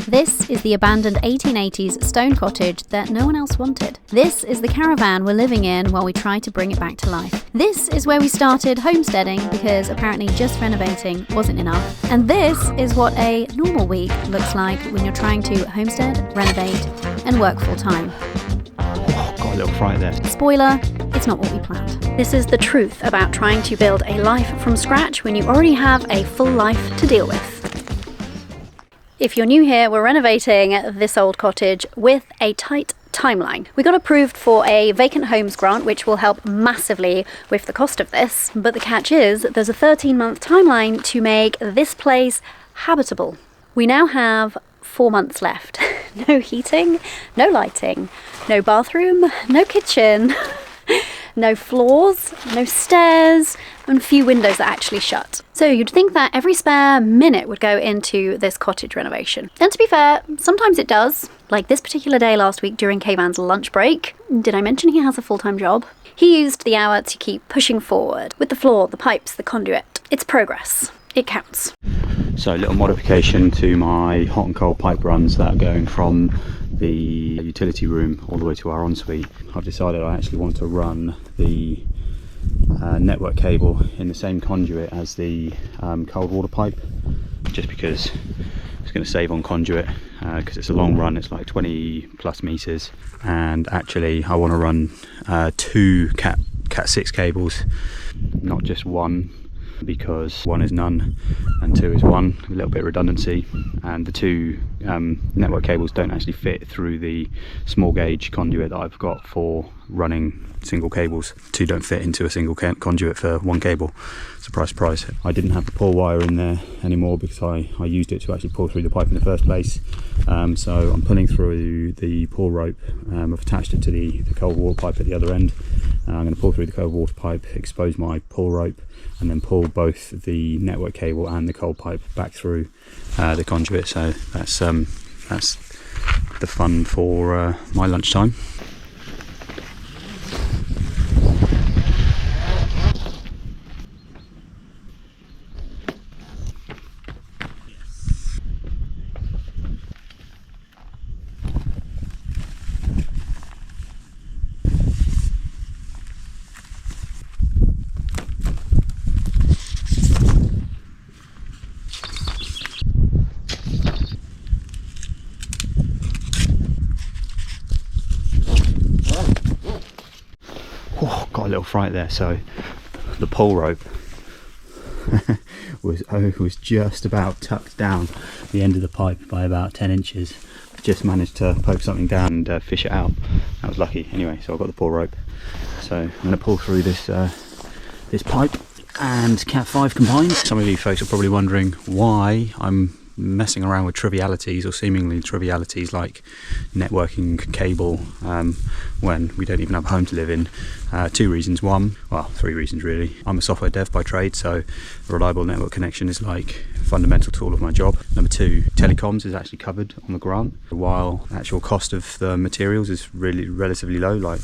This is the abandoned 1880s stone cottage that no one else wanted. This is the caravan we're living in while we try to bring it back to life. This is where we started homesteading because apparently just renovating wasn't enough. And this is what a normal week looks like when you're trying to homestead, renovate, and work full time. Got a little fright there. Spoiler, it's not what we planned. This is the truth about trying to build a life from scratch when you already have a full life to deal with. If you're new here, we're renovating this old cottage with a tight timeline. We got approved for a vacant homes grant, which will help massively with the cost of this. But the catch is there's a 13-month timeline to make this place habitable. We now have 4 months left. No heating, no lighting, no bathroom, no kitchen, no floors, no stairs, and few windows that actually shut. So you'd think that every spare minute would go into this cottage renovation. And to be fair, sometimes it does. Like this particular day last week during Kayvan's lunch break. Did I mention he has a full-time job? He used the hour to keep pushing forward with the floor, the pipes, the conduit. It's progress. It counts. So a little modification to my hot and cold pipe runs that are going from the utility room all the way to our ensuite. I've decided I actually want to run the network cable in the same conduit as the cold water pipe, just because it's going to save on conduit, because it's a long run. It's like 20 plus meters, and actually I want to run 2 cat 6 cables, not just one, because 1 is none and 2 is 1, a little bit of redundancy, and the 2 network cables don't actually fit through the small gauge conduit that I've got for running single cables. 2 don't fit into a single conduit for 1 cable. Surprise, surprise. I didn't have the pull wire in there anymore because I used it to actually pull through the pipe in the first place. So I'm pulling through the pull rope. I've attached it to the cold water pipe at the other end. I'm going to pull through the cold water pipe, expose my pull rope, and then pull both the network cable and the cold pipe back through the conduit. So that's the fun for my lunchtime. Oh, got a little fright there. So the pull rope was just about tucked down the end of the pipe by about 10 inches. Just managed to poke something down and fish it out. That was lucky. Anyway, so I've got the pull rope. So I'm going to pull through this this pipe and Cat 5 combined. Some of you folks are probably wondering why I'm messing around with trivialities, or seemingly trivialities, like networking cable when we don't even have a home to live in. 2 reasons. 1, well, 3 reasons really. I'm a software dev by trade, so a reliable network connection is like a fundamental tool of my job. Number 2, telecoms is actually covered on the grant, while the actual cost of the materials is really relatively low, like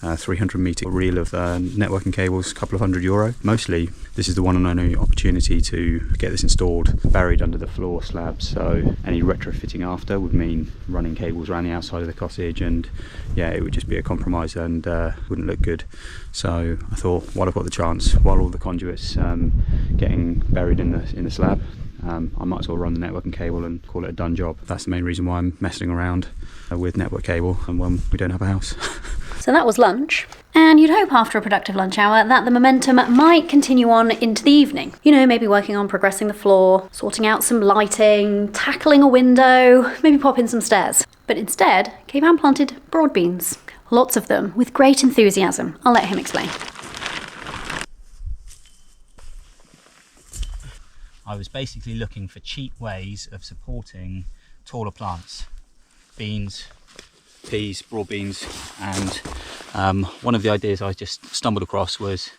300 metre reel of networking cables, a couple of €100. Mostly this is the one and only opportunity to get this installed buried under the floor slab, so any retrofitting after would mean running cables around the outside of the cottage, and yeah, it would just be a compromise and wouldn't look good. So I thought, while I've got the chance, while all the conduits getting buried in the slab, I might as well run the networking cable and call it a done job. That's the main reason why I'm messing around with network cable and when we don't have a house. So that was lunch. And you'd hope after a productive lunch hour that the momentum might continue on into the evening. You know, maybe working on progressing the floor, sorting out some lighting, tackling a window, maybe pop in some stairs. But instead, Kayvan planted broad beans. Lots of them, with great enthusiasm. I'll let him explain. I was basically looking for cheap ways of supporting taller plants. Beans, peas, broad beans, and one of the ideas I just stumbled across was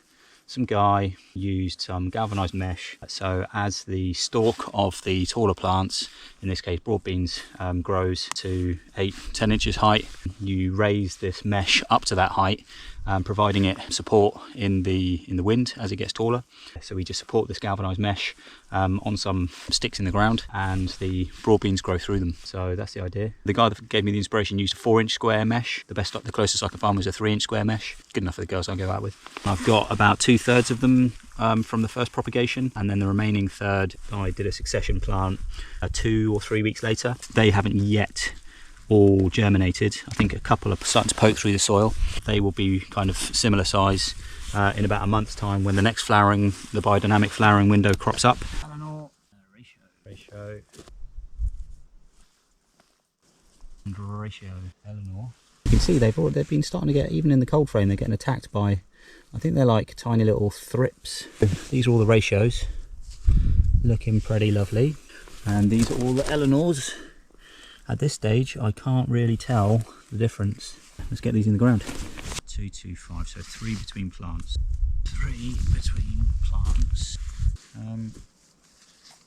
some guy, used some galvanized mesh. So as the stalk of the taller plants, in this case broad beans, grows to 8-10 inches height, you raise this mesh up to that height, providing it support in the wind as it gets taller. So we just support this galvanized mesh on some sticks in the ground, and the broad beans grow through them. So that's the idea. The guy that gave me the inspiration used a 4-inch square mesh. The closest I could find was a 3-inch square mesh. Good enough for the girls I go out with. I've got about 2/3 of them from the first propagation, and then the remaining third I did a succession plant 2 or 3 weeks later. They haven't yet all germinated. I think a couple are starting to poke through the soil. They will be kind of similar size in about a month's time when the next flowering, the biodynamic flowering window crops up. Ratio. Eleanor. You can see they've been starting to get, even in the cold frame, they're getting attacked by, I think they're like tiny little thrips. These are all the ratios, looking pretty lovely. And these are all the Eleanors. At this stage, I can't really tell the difference. Let's get these in the ground. 2, 2, 5, so 3 between plants. 3 between plants.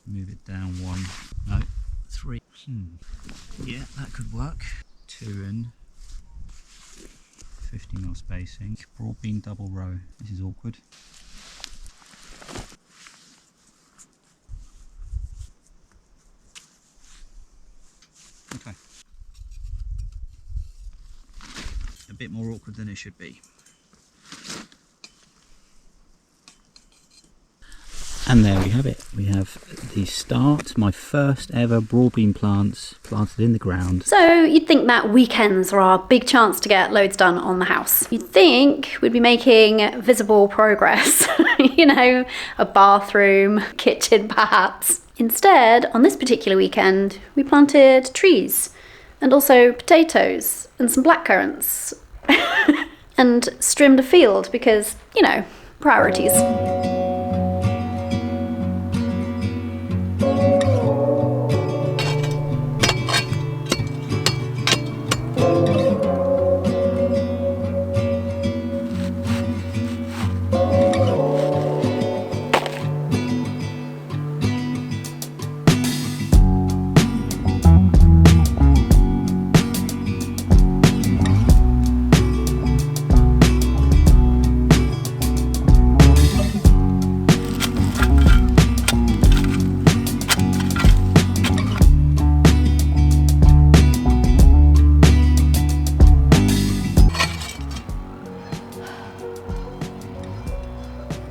Move it down 1. No, 3. Yeah, that could work. 2 in. 50mm spacing. Broad bean double row. This is awkward. Okay. A bit more awkward than it should be. And there we have it. We have the start, my first ever broad bean plants planted in the ground. So you'd think that weekends are our big chance to get loads done on the house. You'd think we'd be making visible progress, you know, a bathroom, kitchen perhaps. Instead, on this particular weekend, we planted trees and also potatoes and some blackcurrants and trimmed a field because, you know, priorities.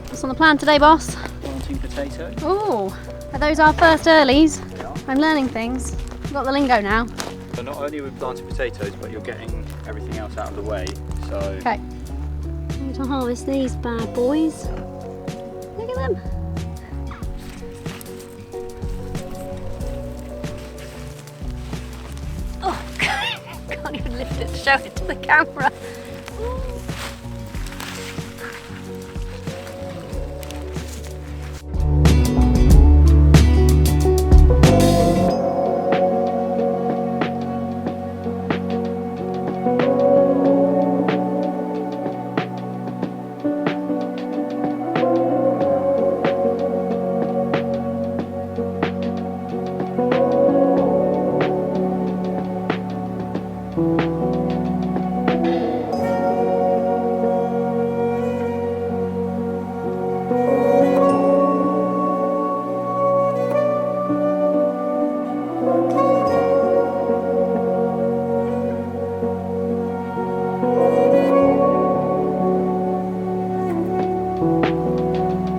What's on the plan today, boss? Planting potato. Oh, are those our first earlies? Yeah. I'm learning things. I've got the lingo now. So not only are we planting potatoes, but you're getting everything else out of the way. So Okay. Time to harvest these bad boys. Look at them. Oh, can't even lift it to show it to the camera.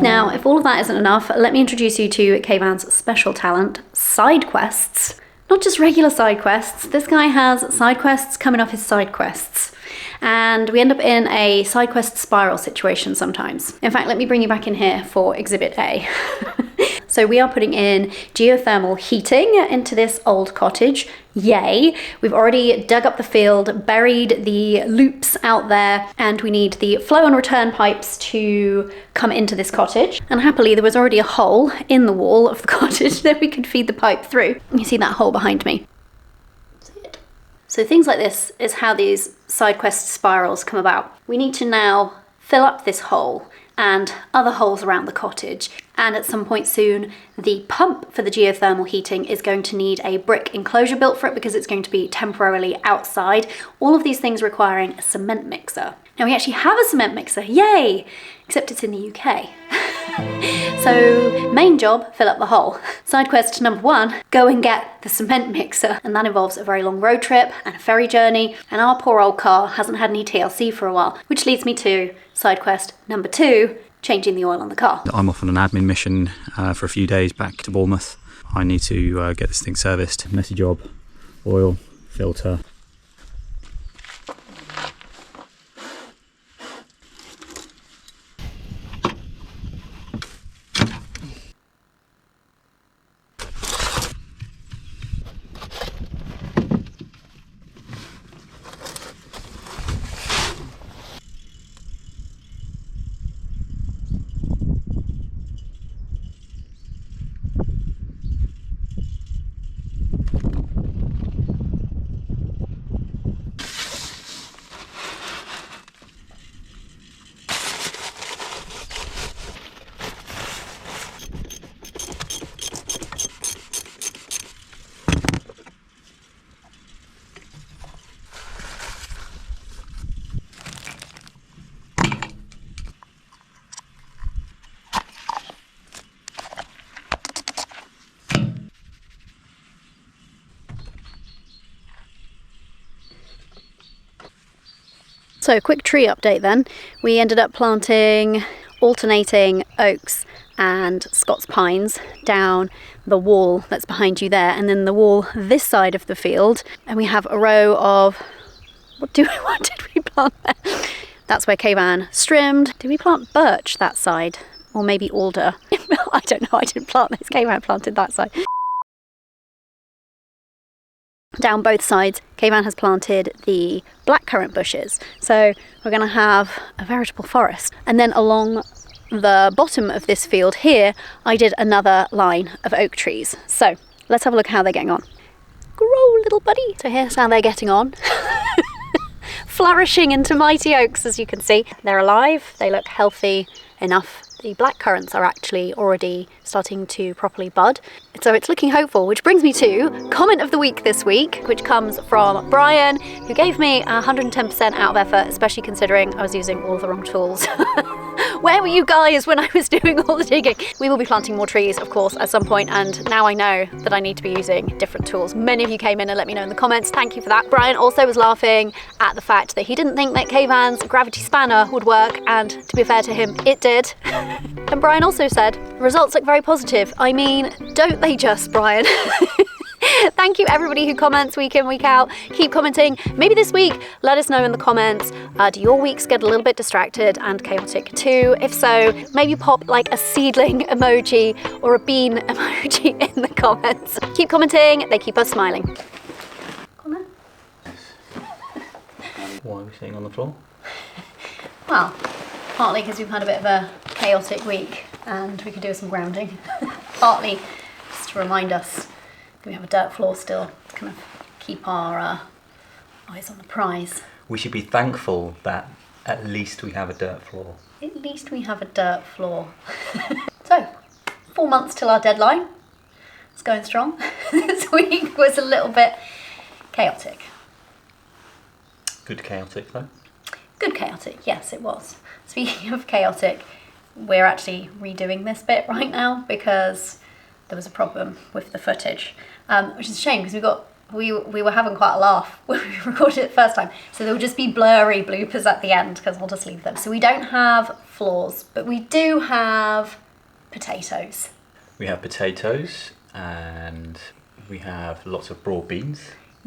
Now, if all of that isn't enough, let me introduce you to Kayvan's special talent, side quests. Not just regular side quests, this guy has side quests coming off his side quests. And we end up in a side quest spiral situation sometimes. In fact, let me bring you back in here for Exhibit A. So we are putting in geothermal heating into this old cottage. Yay! We've already dug up the field, buried the loops out there, and we need the flow and return pipes to come into this cottage. And happily, there was already a hole in the wall of the cottage that we could feed the pipe through. You see that hole behind me? So things like this is how these side quest spirals come about. We need to now fill up this hole and other holes around the cottage. And at some point soon, the pump for the geothermal heating is going to need a brick enclosure built for it because it's going to be temporarily outside. All of these things requiring a cement mixer. Now we actually have a cement mixer, yay! Except it's in the UK. So main job, fill up the hole. Side quest number 1, go and get the cement mixer. And that involves a very long road trip and a ferry journey. And our poor old car hasn't had any TLC for a while, which leads me to side quest number 2, changing the oil on the car. I'm off on an admin mission for a few days back to Bournemouth. I need to get this thing serviced. Messy job, oil, filter. So quick tree update then. We ended up planting alternating oaks and Scots pines down the wall that's behind you there, and then the wall this side of the field. And we have a row of, what did we plant there? That's where Kayvan trimmed. Did we plant birch that side? Or maybe alder? I don't know, I didn't plant this. Kayvan planted that side. Down both sides, Kayvan has planted the blackcurrant bushes. So we're going to have a veritable forest. And then along the bottom of this field here, I did another line of oak trees. So let's have a look how they're getting on. Grow, little buddy. So here's how they're getting on. Flourishing into mighty oaks, as you can see. They're alive, they look healthy enough. The blackcurrants are actually already starting to properly bud. So it's looking hopeful, which brings me to comment of the week this week, which comes from Brian, who gave me 110% out of effort, especially considering I was using all the wrong tools. Where were you guys when I was doing all the digging? We will be planting more trees, of course, at some point, and now I know that I need to be using different tools. Many of you came in and let me know in the comments. Thank you for that. Brian also was laughing at the fact that he didn't think that Kayvan's gravity spanner would work, and to be fair to him, it did. And Brian also said, the results look very positive. I mean, don't they just, Brian? Thank you everybody who comments week in, week out. Keep commenting. Maybe this week, let us know in the comments, do your weeks get a little bit distracted and chaotic too? If so, maybe pop like a seedling emoji or a bean emoji in the comments. Keep commenting, they keep us smiling. Come on. Why are we sitting on the floor? Well, partly because we've had a bit of a chaotic week and we could do some grounding. Partly just to remind us we have a dirt floor still to kind of keep our eyes on the prize. We should be thankful that at least we have a dirt floor. At least we have a dirt floor. So, 4 months till our deadline. It's going strong. This week was a little bit chaotic. Good chaotic though. Good chaotic, yes it was. Speaking of chaotic, we're actually redoing this bit right now because there was a problem with the footage, which is a shame because we were having quite a laugh when we recorded it the first time. So there will just be blurry bloopers at the end because I'll just leave them. So we don't have floors, but we do have potatoes. We have potatoes and we have lots of broad beans.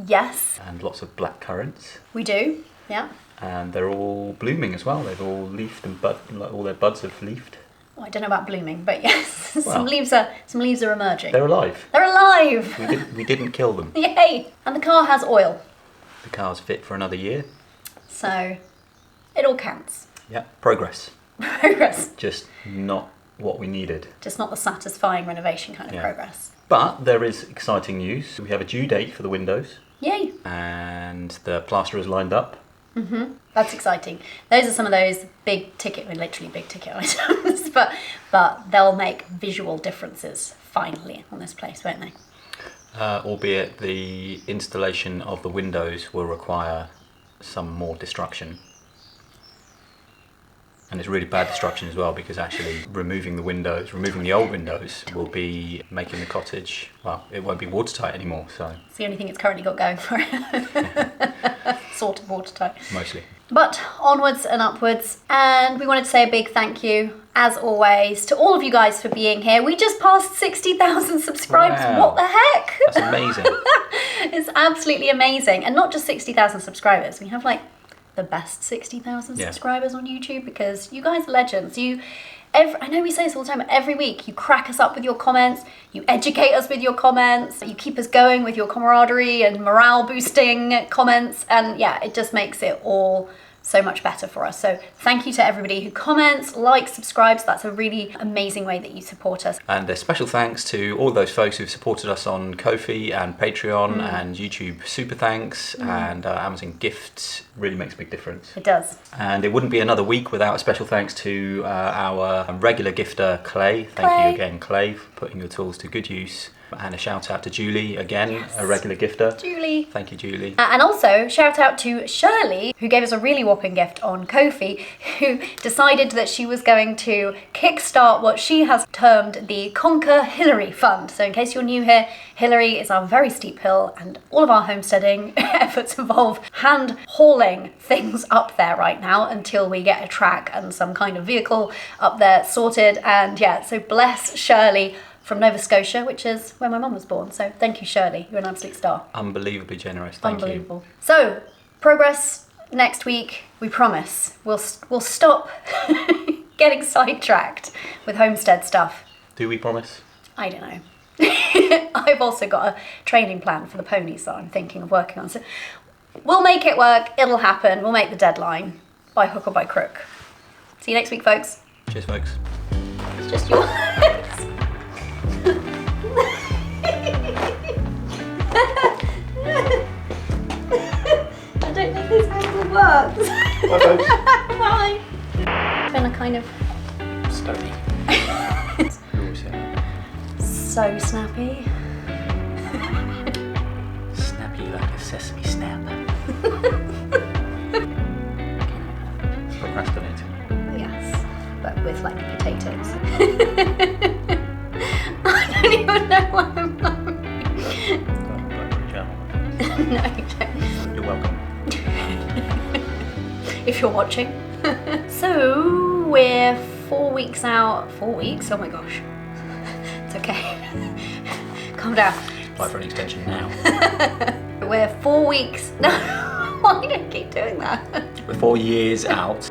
Yes. And lots of black currants. We do, yeah. And they're all blooming as well. They've all leafed and bud, like all their buds have leafed. Oh, I don't know about blooming, but yes, Well, some leaves are emerging. They're alive. They're alive! We didn't kill them. Yay! And the car has oil. The car's fit for another year. So, it all counts. Yeah, progress. Progress. Just not what we needed. Just not the satisfying renovation kind of progress. But there is exciting news. We have a due date for the windows. Yay! And the plaster is lined up. That's exciting. Those are some of those big ticket, literally big ticket items, but they'll make visual differences finally on this place, won't they? Albeit the installation of the windows will require some more destruction. And it's really bad destruction as well, because actually removing the old windows will be making the cottage, well, it won't be watertight anymore, so. It's the only thing it's currently got going for it. Sort of watertight. Mostly. But onwards and upwards, and we wanted to say a big thank you, as always, to all of you guys for being here. We just passed 60,000 subscribers. Wow. What the heck? That's amazing. It's absolutely amazing. And not just 60,000 subscribers. We have like the best 60,000 subscribers on YouTube, because you guys are legends. I know we say this all the time, but every week you crack us up with your comments, you educate us with your comments, you keep us going with your camaraderie and morale boosting comments, and yeah, it just makes it all so much better for us. So thank you to everybody who comments, likes, subscribes. That's a really amazing way that you support us. And a special thanks to all those folks who've supported us on Ko-fi and Patreon and YouTube Super Thanks and Amazon gifts. Really makes a big difference. It does. And it wouldn't be another week without a special thanks to our regular gifter Clay. Thank you again, Clay, for putting your tools to good use. And a shout out to Julie again, a regular gifter. Julie. Thank you, Julie. And also shout out to Shirley, who gave us a really whopping gift on Ko-fi, who decided that she was going to kickstart what she has termed the Conquer Hillary Fund. So in case you're new here, Hillary is our very steep hill, and all of our homesteading efforts involve hand hauling things up there right now until we get a track and some kind of vehicle up there sorted. And yeah, so bless Shirley from Nova Scotia, which is where my mum was born. So thank you, Shirley. You're an absolute star. Unbelievably generous. Thank Unbelievable. So progress next week, we promise. We'll stop getting sidetracked with homestead stuff. Do we promise? I don't know. I've also got a training plan for the ponies that I'm thinking of working on. So we'll make it work. It'll happen. We'll make the deadline by hook or by crook. See you next week, folks. Cheers, folks. It's just yours. I don't think this angle works. Bye, folks. Bye. It's been a kind of Stony. so snappy. Snappy like a sesame snap. Procrastinating. Yes, but with like potatoes. I don't even know what I'm like. No, you don't. You're welcome. If you're watching. So we're 4 weeks out. 4 weeks? Oh my gosh. It's okay. Calm down. Apply for an extension now. We're 4 weeks. No, why do you keep doing that? We're 4 years out.